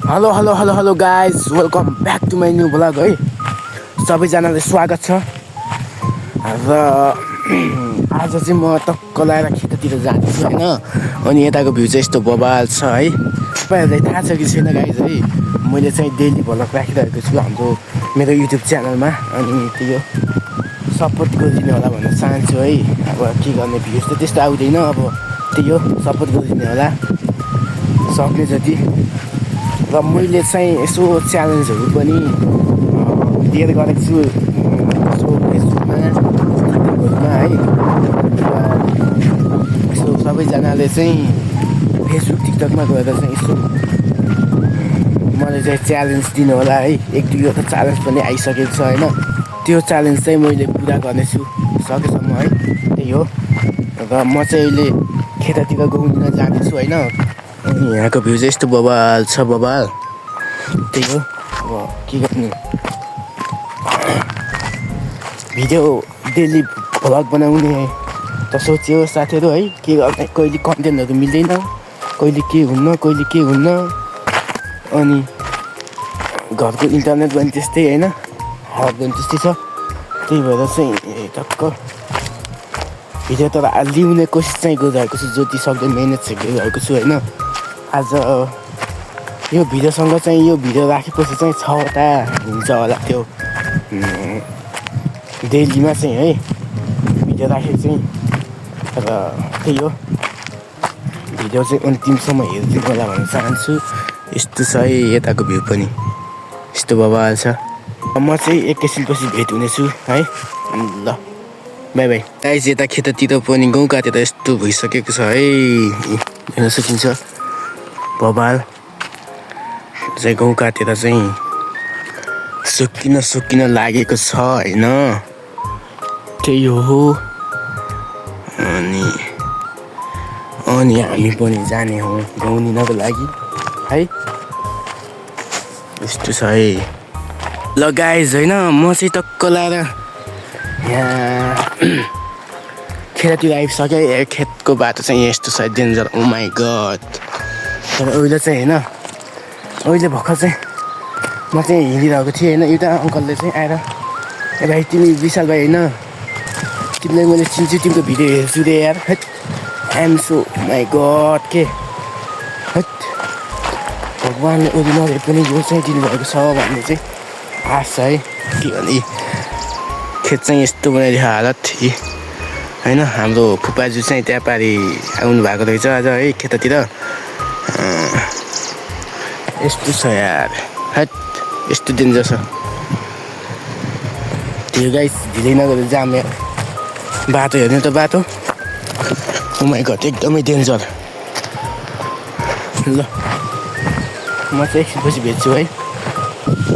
Hello guys welcome back to my new blog है। सबैजनालाई स्वागत छ र आज चाहिँ म टक्क लगाएर खेततिर जाँदैछु होइन। अनि यताको भ्यू चाहिँ यस्तो बबाल छ है। तपाईँहरूलाई थाहा छ कि छैन गाइज है, मैले चाहिँ डेली भ्लग राखिरहेको छु हाम्रो मेरो युट्युब च्यानलमा। अनि त्यो सपोर्ट गरिदिनु होला भन्न चाहन्छु है। अब के गर्ने, भ्युज त त्यस्तो आउँदैन, अब त्यो सपोर्ट गरिदिनु होला सक्ने जति। र मैले चाहिँ यसो च्यालेन्जहरू पनि क्लियर गरेको छु यसो फेसबुकमा टिकटकहरूमा है। यसो सबैजनाले चाहिँ फेसबुक टिकटकमा गएर चाहिँ यसो मलाई चाहिँ च्यालेन्ज दिनु होला है। एक दुईवटा च्यालेन्ज पनि आइसकेको छ होइन। त्यो च्यालेन्ज चाहिँ मैले पुरा गर्नेछु सकेसम्म है। त्यही हो। र म चाहिँ अहिले खेततिर गाउँदिन जाँदैछु होइन। अनि यहाँको भ्यू चाहिँ यस्तो बबाल छ बबाल। त्यही हो। अब के गर्ने, भिडियो डेली भ्लग बनाउने त सोच्यो साथीहरू है। के गर्ने, कहिले कन्टेन्टहरू मिल्दैन, कहिले के हुन्न। अनि घरको इन्टरनेट पनि त्यस्तै होइन, हालत पनि त्यस्तै छ। त्यही भएर चाहिँ टक्क भिडियो तर ल्याउने कोसिस चाहिँ गरिरहेको छु, जति सक्दो मिहिनेत चाहिँ गरिरहेको छु होइन। आज यो भिडियोसँग चाहिँ यो भिडियो राखेपछि चाहिँ 6वटा हुन्छ होला त्यो डेलीमा चाहिँ है भिडियो राखेको चाहिँ। र त्यही हो, भिडियो चाहिँ अन्तिमसम्म हेरिदिनु होला भन्न चाहन्छु। यस्तो छ है यताको भ्यू पनि यस्तो बबाल छ। म चाहिँ एकैछिनपछि भेट हुनेछु है। ल बाई बाई गाइस। यता खेततिर पनि गाउँ काटेर यस्तो भइसकेको छ है, हेर्न सकिन्छ बबाल चाहिँ। गाउँ काटेर चाहिँ सुक्किन लागेको छ होइन। त्यही हो। अनि हामी पनि जाने हो गाउनिनको लागि है। यस्तो छ है। ल गाइज होइन, म चाहिँ टक्क लाएर यहाँ खेततिर आइसकेँ। खेतको बाटो चाहिँ यस्तो छ डेन्जर, ओ माई गड। तर उहिले चाहिँ होइन, अहिले भर्खर चाहिँ म चाहिँ हिँडिरहेको थिएँ होइन। एउटा अङ्कलले चाहिँ आएर, ए भाइ तिमी विशाल भाइ होइन, तिमीलाई मैले चिन्छु, तिम्रो भिडियो हेर्छु रे यार। हैट आइएम सो माई गड के हैट, भगवान्ले ओरिजिनल पनि यो चाहिँ दिनुभएको छ भन्ने चाहिँ आश है। के भने खेत चाहिँ यस्तो बनाइदिएको हालत होइन। हाम्रो फुपाजू चाहिँ त्यहाँ पारि आउनु भएको रहेछ आज है खेततिर। यस्तो छ यार, हैट यस्तो डेन्जर छ त्यो गाइस। ढिलै नगरेर जाम यार, बाटो हेर्ने त बाटो, ओ माई गड एकदमै डेन्जर। ल म चाहिँ एकछिनपछि भेट्छु है।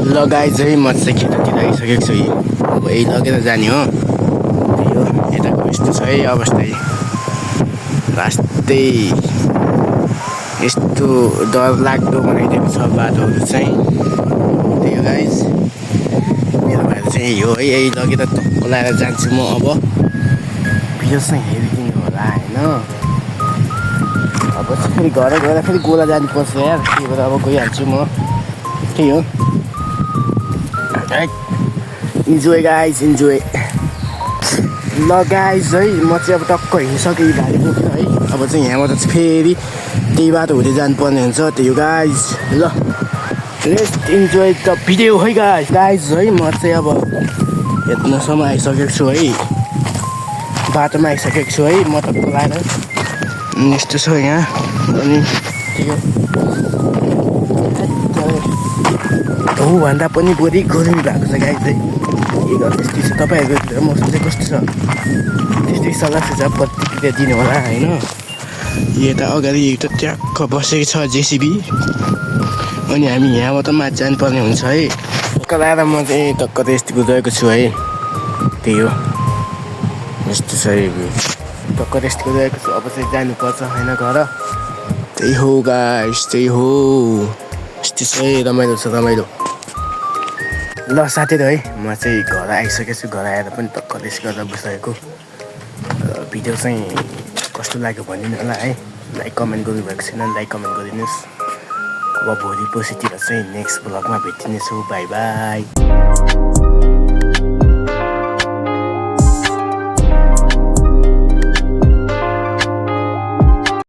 ल गाइस है, म चाहिँ खेततिर आइसकेको छु। अब यही लगेर जाने हो। त्यही हो, यताको यस्तो छ है अवस्था। लास्टै यस्तो डरलाग्दो बनाइदिएको छ बाटोहरू चाहिँ। त्यही हो गाइस, मेरो भएर चाहिँ यो है, यही लगेर टक्क लगाएर जान्छु म। अब भिडियो चाहिँ हेरिदिनु होला होइन। अब चाहिँ फेरि घर गएर फेरि गोला जानुपर्छ यार। त्यही भएर अब गइहाल्छु म। त्यही हो, इन्जोय गाइज इन्जोय। ल गाइज है, म चाहिँ अब टक्क हिँडिसकेँ गाडी बोकेर है। अब चाहिँ यहाँबाट चाहिँ फेरि त्यही बाटो हुँदै जानुपर्ने हुन्छ। त्यही हो गाइज। ल लेट्स इन्जोय द भिडियो है गाइज है। म चाहिँ अब यत्नसम्म आइसकेको छु है, बाटोमा आइसकेको छु है म टक्क लगाएर। यस्तो छ यहाँ। अनि भन्दा पनि बढी गर्मी भएको छ गाइज है। के गर्नु, यस्तै छ। तपाईँहरूको मौसम चाहिँ कस्तो छ, त्यस्तै सल्लाह सुझाव प्रतिक्रिया दिनु होला होइन। यता अगाडि त ट्याक्क बसेको छ जेसिबी। अनि हामी यहाँबाट माथि जानुपर्ने हुन्छ है। टक्क लगाएर म चाहिँ टक्क रेस्ट गरिरहेको छु है। त्यही हो, यस्तो छ टक्क रेस्ट गरिरहेको छु। अब चाहिँ जानुपर्छ होइन घर। त्यही हो गाइस, त्यही हो। यस्तो छ है, रमाइलो छ रमाइलो। ल साथीहरू है, म चाहिँ घर आइसकेको छु। घर आएर पनि टक्क रेस्ट गरेर बसिरहेको। भिडियो चाहिँ कस्तो लाग्यो भनिदिनु होला है। लाइक कमेन्ट गर्नुभएको छैन, लाइक कमेन्ट गरिदिनुहोस्। अब भोलि पर्सितिर चाहिँ नेक्स्ट ब्लगमा भेटिनेछु बाई बाई